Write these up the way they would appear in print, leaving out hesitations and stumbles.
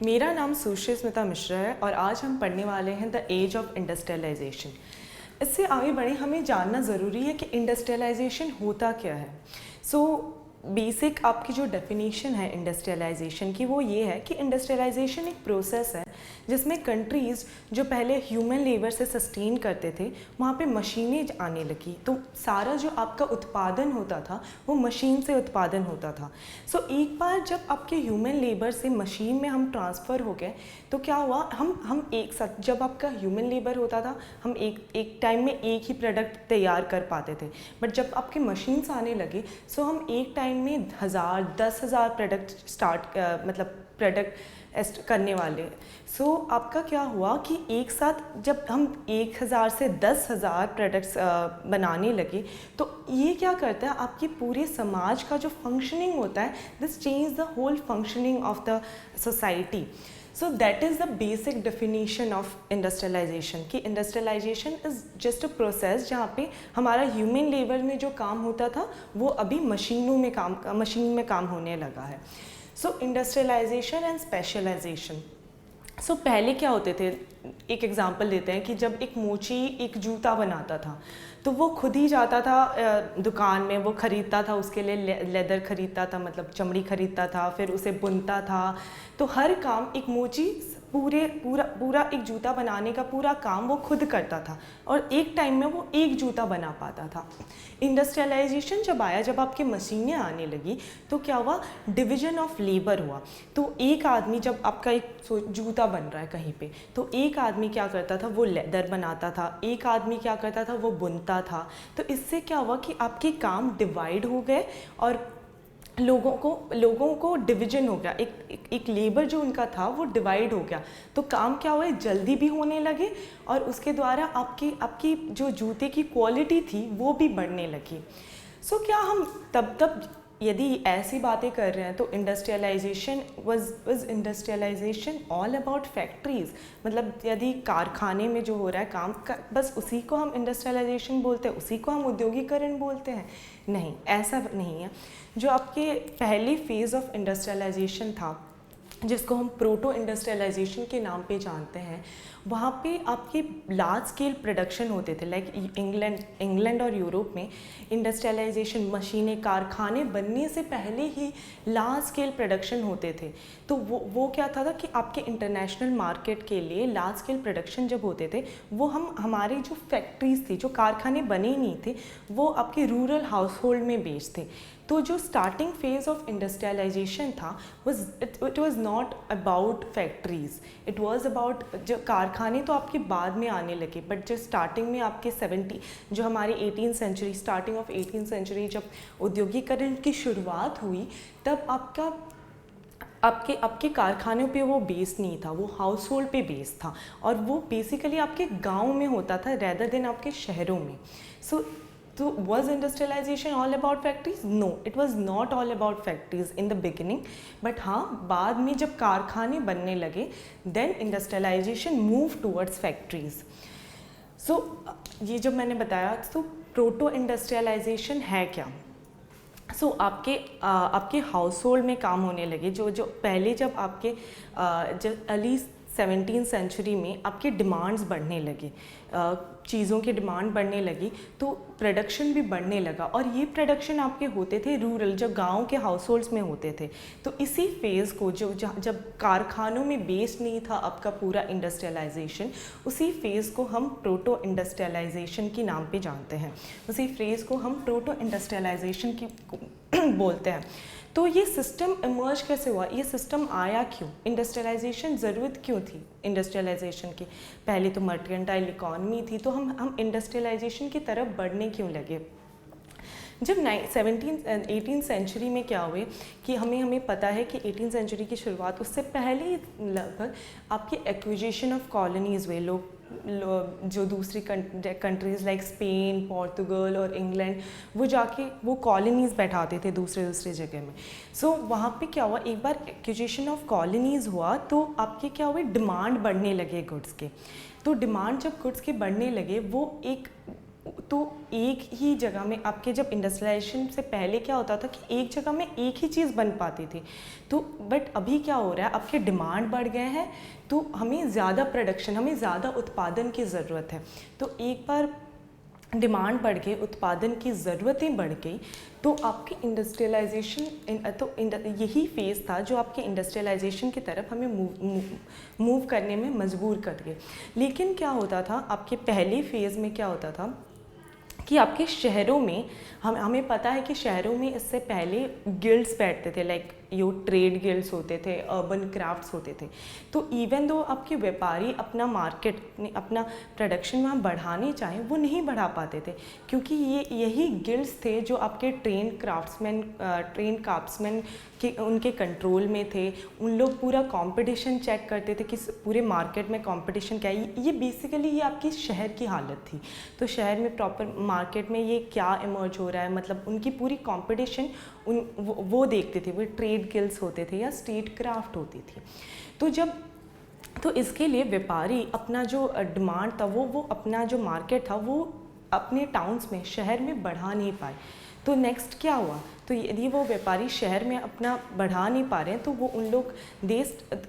मेरा नाम सुश्री स्मिता मिश्रा है और आज हम पढ़ने वाले हैं द एज ऑफ इंडस्ट्रियलाइजेशन। इससे आगे बढ़े हमें जानना ज़रूरी है कि इंडस्ट्रियलाइजेशन होता क्या है। बेसिक आपकी जो डेफिनेशन है इंडस्ट्रियलाइजेशन की वो ये है कि इंडस्ट्रियलाइजेशन एक प्रोसेस है जिसमें कंट्रीज़ जो पहले ह्यूमन लेबर से सस्टेन करते थे वहाँ पे मशीनें आने लगी, तो सारा जो आपका उत्पादन होता था वो मशीन से उत्पादन होता था। एक बार जब आपके ह्यूमन लेबर से मशीन में हम ट्रांसफ़र हो गए तो क्या हुआ, हम एक साथ, जब आपका ह्यूमन लेबर होता था हम एक टाइम में एक ही प्रोडक्ट तैयार कर पाते थे, बट जब आपके मशीन्स आने लगे हम एक टाइम में 10,000 प्रोडक्ट प्रोडक्ट करने वाले। आपका क्या हुआ कि एक साथ जब हम 1,000 से 10,000 प्रोडक्ट्स बनाने लगे तो ये क्या करता है, आपके पूरे समाज का जो फंक्शनिंग होता है, this change the whole functioning of the society. That is the basic definition of industrialisation कि industrialisation is just a process जहाँ पे हमारा ह्यूमन लेबर में जो काम होता था वो अभी मशीन में काम होने लगा है। Industrialization and specialization. पहले क्या होते थे, एक एग्जांपल लेते हैं कि जब एक मोची एक जूता बनाता था तो वो खुद ही जाता था दुकान में, वो ख़रीदता था, उसके लिए लेदर ख़रीदता था, मतलब चमड़ी ख़रीदता था, फिर उसे बुनता था। तो हर काम एक मोची पूरा एक जूता बनाने का पूरा काम वो खुद करता था और एक टाइम में वो एक जूता बना पाता था। इंडस्ट्रियलाइजेशन जब आया, जब आपके मशीनें आने लगी तो क्या हुआ, डिवीजन ऑफ लेबर हुआ। तो एक आदमी, जब आपका एक जूता बन रहा है कहीं पे, तो एक आदमी क्या करता था, वो लेदर बनाता था, एक आदमी क्या करता था, वो बुनता था। तो इससे क्या हुआ कि आपके काम डिवाइड हो गए और लोगों को डिवीजन हो गया, एक लेबर जो उनका था वो डिवाइड हो गया। तो काम क्या हुआ, जल्दी भी होने लगे और उसके द्वारा आपकी जो जूते की क्वालिटी थी वो भी बढ़ने लगी। क्या हम तब यदि ऐसी बातें कर रहे हैं तो industrialization was industrialization all about factories, मतलब यदि कारखाने में जो हो रहा है काम बस उसी को हम इंडस्ट्रियलाइजेशन बोलते हैं, उसी को हम औद्योगिकरण बोलते हैं? नहीं, ऐसा नहीं है। जो आपके पहली फेज़ ऑफ इंडस्ट्रियलाइजेशन था जिसको हम प्रोटो इंडस्ट्रियलाइजेशन के नाम पे जानते हैं, वहाँ पे आपके लार्ज स्केल प्रोडक्शन होते थे। लाइक इंग्लैंड और यूरोप में इंडस्ट्रियलाइजेशन, मशीनें, कारखाने बनने से पहले ही लार्ज स्केल प्रोडक्शन होते थे। तो वो क्या था कि आपके इंटरनेशनल मार्केट के लिए लार्ज स्केल प्रोडक्शन जब होते थे वो हमारे जो फैक्ट्रीज थी, जो कारखाने बने ही नहीं थे, वो आपके रूरल हाउस होल्ड में बेस्ड थे। तो जो स्टार्टिंग फेज़ ऑफ इंडस्ट्रियलाइजेशन था it was not about factories, it was about, जो कारखाने तो आपके बाद में आने लगे, बट जो स्टार्टिंग में आपके जो हमारी 18th century, starting of 18th century जब औद्योगिकरण की शुरुआत हुई तब आपके कारखानों पे वो बेस नहीं था, वो हाउस होल्ड पे बेस था और वो बेसिकली आपके गाँव में होता था रेदर देन आपके शहरों में। So was industrialization all about factories? No, it was not all about factories in the beginning. But हाँ, बाद में जब कारखाने बनने लगे then industrialization moved towards factories. ये जब मैंने बताया तो प्रोटो इंडस्ट्रियलाइजेशन है क्या? आपके हाउस होल्ड में काम होने लगे, जो पहले जब आपके जब अर्ली 17th सेंचुरी में आपके डिमांड्स बढ़ने लगे, चीज़ों की डिमांड बढ़ने लगी तो प्रोडक्शन भी बढ़ने लगा और ये प्रोडक्शन आपके होते थे रूरल, जो गांव के हाउस होल्ड्स में होते थे। तो इसी फेज़ को जब कारखानों में बेस्ड नहीं था आपका पूरा इंडस्ट्रियलाइजेशन, उसी फेज़ को हम प्रोटो इंडस्ट्रियलाइजेशन के नाम पे जानते हैं, उसी फेज़ को हम प्रोटो इंडस्ट्रियलाइजेशन की बोलते हैं। तो ये सिस्टम इमर्ज कैसे हुआ, ये सिस्टम आया क्यों, इंडस्ट्रियलाइजेशन ज़रूरत क्यों थी इंडस्ट्रियलाइजेशन की? पहले तो मर्केंटाइल इकॉनमी थी, तो हम इंडस्ट्रियलाइजेशन की तरफ बढ़ने क्यों लगे? जब 18th सेंचुरी में क्या हुए कि हमें पता है कि 18th सेंचुरी की शुरुआत, उससे पहले लगभग आपके एक्विजिशन ऑफ कॉलोनीज़ हुए। लोग जो दूसरी कंट्रीज़ लाइक स्पेन, पोर्तुगल और इंग्लैंड, वो जाके वो कॉलोनीज़ बैठाते थे दूसरे जगह में। वहाँ पे क्या हुआ, एक बार एक्विजिशन ऑफ कॉलोनीज़ हुआ तो आपके क्या हुए, डिमांड बढ़ने लगे गुड्स के। तो डिमांड जब गुड्स के बढ़ने लगे, वो तो एक ही जगह में आपके, जब इंडस्ट्रियलाइजेशन से पहले क्या होता था कि एक जगह में एक ही चीज़ बन पाती थी, तो बट अभी क्या हो रहा है, आपके डिमांड बढ़ गए हैं, तो हमें ज़्यादा प्रोडक्शन, हमें ज़्यादा उत्पादन की ज़रूरत है। तो एक बार डिमांड बढ़ गई, उत्पादन की ज़रूरतें बढ़ गई, तो आपकी इंडस्ट्रियलाइजेशन, तो यही फेज़ था जो आपके इंडस्ट्रियलाइजेशन की तरफ हमें मूव करने में मजबूर कर गए। लेकिन क्या होता था, आपके पहले फेज़ में क्या होता था कि आपके शहरों में, हमें पता है कि शहरों में इससे पहले गिल्ड्स बैठते थे, लाइक यो ट्रेड गिल्ड्स होते थे, अर्बन क्राफ्ट्स होते थे। तो इवन दो आपके व्यापारी अपना मार्केट, अपना प्रोडक्शन वहाँ बढ़ाने चाहें, वो नहीं बढ़ा पाते थे, क्योंकि यही गिल्ड्स थे जो आपके ट्रेन क्राफ्ट्समैन के उनके कंट्रोल में थे। उन लोग पूरा कंपटीशन चेक करते थे कि पूरे मार्केट में कंपटीशन क्या है। ये बेसिकली ये आपकी शहर की हालत थी। तो शहर में प्रॉपर मार्केट में ये क्या इमर्ज हो रहा है, मतलब उनकी पूरी कंपटीशन वो देखते थे, वो ट्रेड गिल्ड्स होते थे या स्टेट क्राफ्ट होती थी। तो इसके लिए व्यापारी अपना जो डिमांड था, वो अपना जो मार्केट था वो अपने टाउन्स में, शहर में बढ़ा नहीं पाए। तो नेक्स्ट क्या हुआ, तो यदि वो व्यापारी शहर में अपना बढ़ा नहीं पा रहे हैं, तो वो उन लोग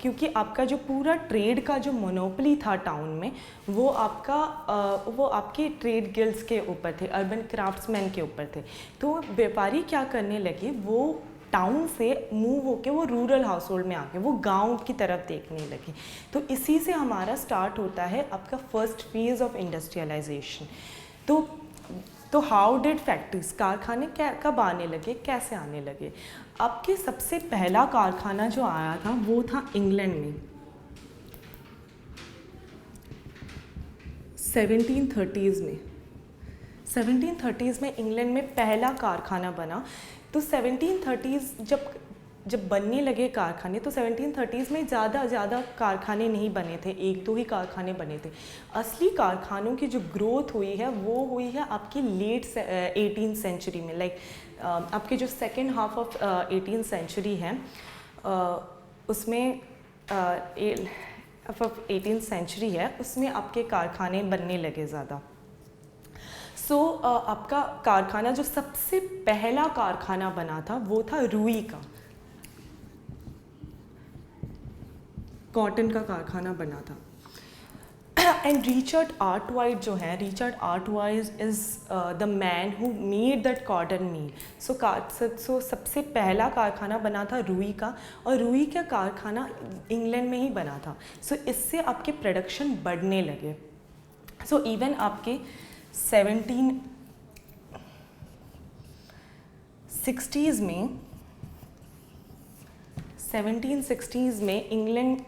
क्योंकि आपका जो पूरा ट्रेड का जो मोनोपोली था टाउन में, वो आपके ट्रेड गिल्ड्स के ऊपर थे, अर्बन क्राफ्ट्समैन के ऊपर थे। तो व्यापारी क्या करने लगे, वो टाउन से मूव होके वो रूरल हाउस होल्ड में आके वो गांव की तरफ देखने लगे। तो इसी से हमारा स्टार्ट होता है आपका फर्स्ट फेज ऑफ इंडस्ट्रियलाइजेशन। तो हाउ डिड फैक्ट्रीज, कारखाने कब आने लगे, कैसे आने लगे? आपके सबसे पहला कारखाना जो आया था वो था इंग्लैंड में 1730s में। 1730s में इंग्लैंड में पहला कारखाना बना। तो 1730s जब बनने लगे कारखाने, तो 1730s में ज़्यादा कारखाने नहीं बने थे, एक दो ही कारखाने बने थे। असली कारखानों की जो ग्रोथ हुई है वो हुई है आपकी लेट 18th सेंचुरी में, लाइक आपके जो second half of 18th century है उसमें 18th सेंचुरी है, उसमें आपके कारखाने बनने लगे ज़्यादा। आपका कारखाना, जो सबसे पहला कारखाना बना था वो था रुई का, कॉटन का कारखाना बना था। एंड रिचर्ड आर्टवाइट जो है, Richard Arkwright is the man who made that cotton mill. So सबसे पहला कारखाना बना था रुई का, और रुई का कारखाना इंग्लैंड में ही बना था। इससे आपके प्रोडक्शन बढ़ने लगे। इवन आपके 1760s में इंग्लैंड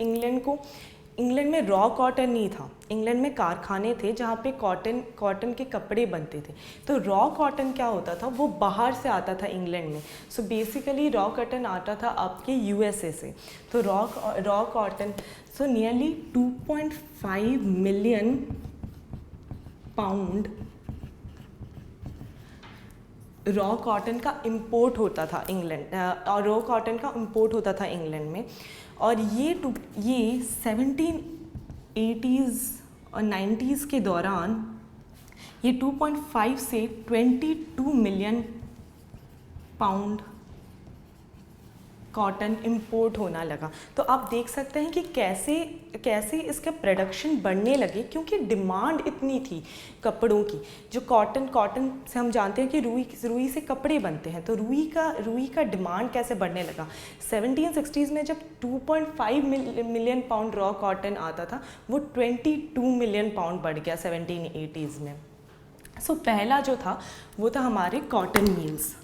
में रॉ कॉटन नहीं था। इंग्लैंड में कारखाने थे जहाँ पे कॉटन के कपड़े बनते थे। तो रॉ कॉटन क्या होता था, वो बाहर से आता था इंग्लैंड में। बेसिकली रॉ कॉटन आता था आपके यूएसए से। तो raw cotton, nearly 2.5 million pound raw cotton का इंपोर्ट होता था इंग्लैंड, और रॉ कॉटन का इंपोर्ट होता था इंग्लैंड में। और ये 1780s और 90s के दौरान ये 2.5 से 22 मिलियन पाउंड कॉटन इंपोर्ट होना लगा। तो आप देख सकते हैं कि कैसे इसका प्रोडक्शन बढ़ने लगे, क्योंकि डिमांड इतनी थी कपड़ों की। जो कॉटन से हम जानते हैं कि रुई से कपड़े बनते हैं, तो रुई का डिमांड कैसे बढ़ने लगा। 1760s में जब 2.5 मिलियन पाउंड रॉ कॉटन आता था, वो 22 मिलियन पाउंड बढ़ गया 1780s में। पहला जो था वो था हमारे कॉटन मिल्स।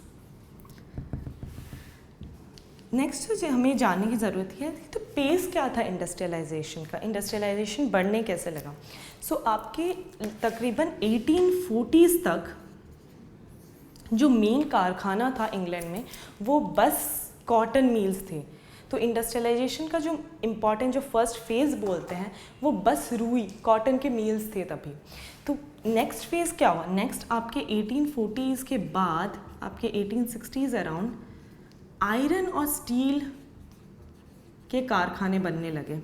नेक्स्ट जो हमें जानने की ज़रूरत है, तो पेस क्या था इंडस्ट्रियलाइजेशन का, इंडस्ट्रियलाइजेशन बढ़ने कैसे लगा। आपके तकरीबन 1840s तक जो मेन कारखाना था इंग्लैंड में, वो बस कॉटन मिल्स थे। तो इंडस्ट्रियलाइजेशन का जो इम्पॉर्टेंट, जो फर्स्ट फेज़ बोलते हैं, वो बस रुई कॉटन के मिल्स थे तभी। तो नेक्स्ट फेज़ क्या हुआ, नेक्स्ट आपके 1840s के बाद आपके 1860s अराउंड आयरन और स्टील के कारखाने बनने लगे।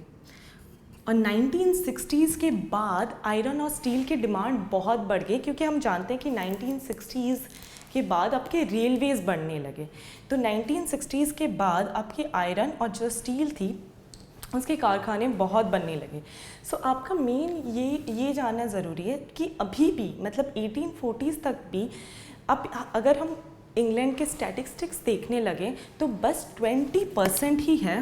और 1960s के बाद आयरन और स्टील की डिमांड बहुत बढ़ गई, क्योंकि हम जानते हैं कि 1960s के बाद आपके रेलवेज़ बढ़ने लगे। तो 1960s के बाद आपके आयरन और जो स्टील थी उसके कारखाने बहुत बनने लगे। सो आपका मेन ये जानना ज़रूरी है कि अभी भी मतलब 1840s तक भी अब अगर हम इंग्लैंड के स्टैटिस्टिक्स देखने लगे तो बस 20% ही है,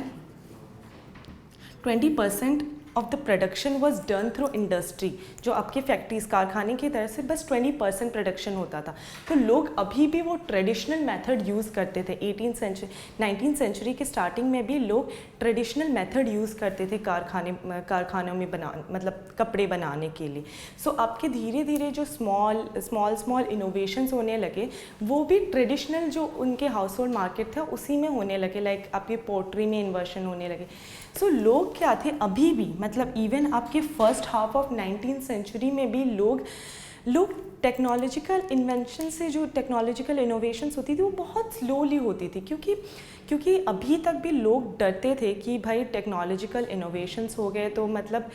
20% of the production was done through industry. जो आपके फैक्ट्रीज कारखाने की तरफ से बस 20% प्रोडक्शन होता था। तो लोग अभी भी वो ट्रेडिशनल मेथड यूज़ करते थे। 19th सेंचुरी के स्टार्टिंग में भी लोग ट्रेडिशनल मेथड यूज़ करते थे कारखानों में मतलब कपड़े बनाने के लिए। सो आपके धीरे धीरे जो स्मॉल इनोवेशंस होने लगे वो भी ट्रेडिशनल जो उनके हाउस होल्ड मार्केट था उसी में होने लगे। लाइक आपके पोट्री में इन्वर्शन होने लगे। सो लोग क्या थे अभी भी मतलब इवन आपके first half of 19th century में भी लोग टेक्नोलॉजिकल इन्वेंशन से जो टेक्नोलॉजिकल इनोवेशंस होती थी वो बहुत स्लोली होती थी, क्योंकि अभी तक भी लोग डरते थे कि भाई टेक्नोलॉजिकल इनोवेशंस हो गए तो मतलब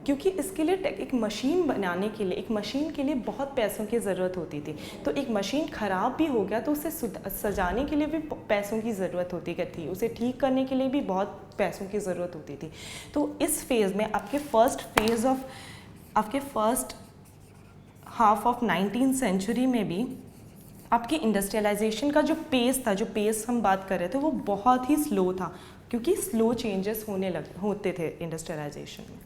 क्योंकि इसके लिए एक मशीन बनाने के लिए, एक मशीन के लिए बहुत पैसों की ज़रूरत होती थी। तो एक मशीन ख़राब भी हो गया तो उसे सजाने के लिए भी पैसों की ज़रूरत होती थी, उसे ठीक करने के लिए भी बहुत पैसों की ज़रूरत होती थी। तो इस फेज़ में आपके first half of 19th century में भी आपके इंडस्ट्रियलाइजेशन का जो पेस हम बात कर रहे थे वो बहुत ही स्लो था, क्योंकि स्लो चेंजेस होते थे इंडस्ट्रियलाइजेशन में।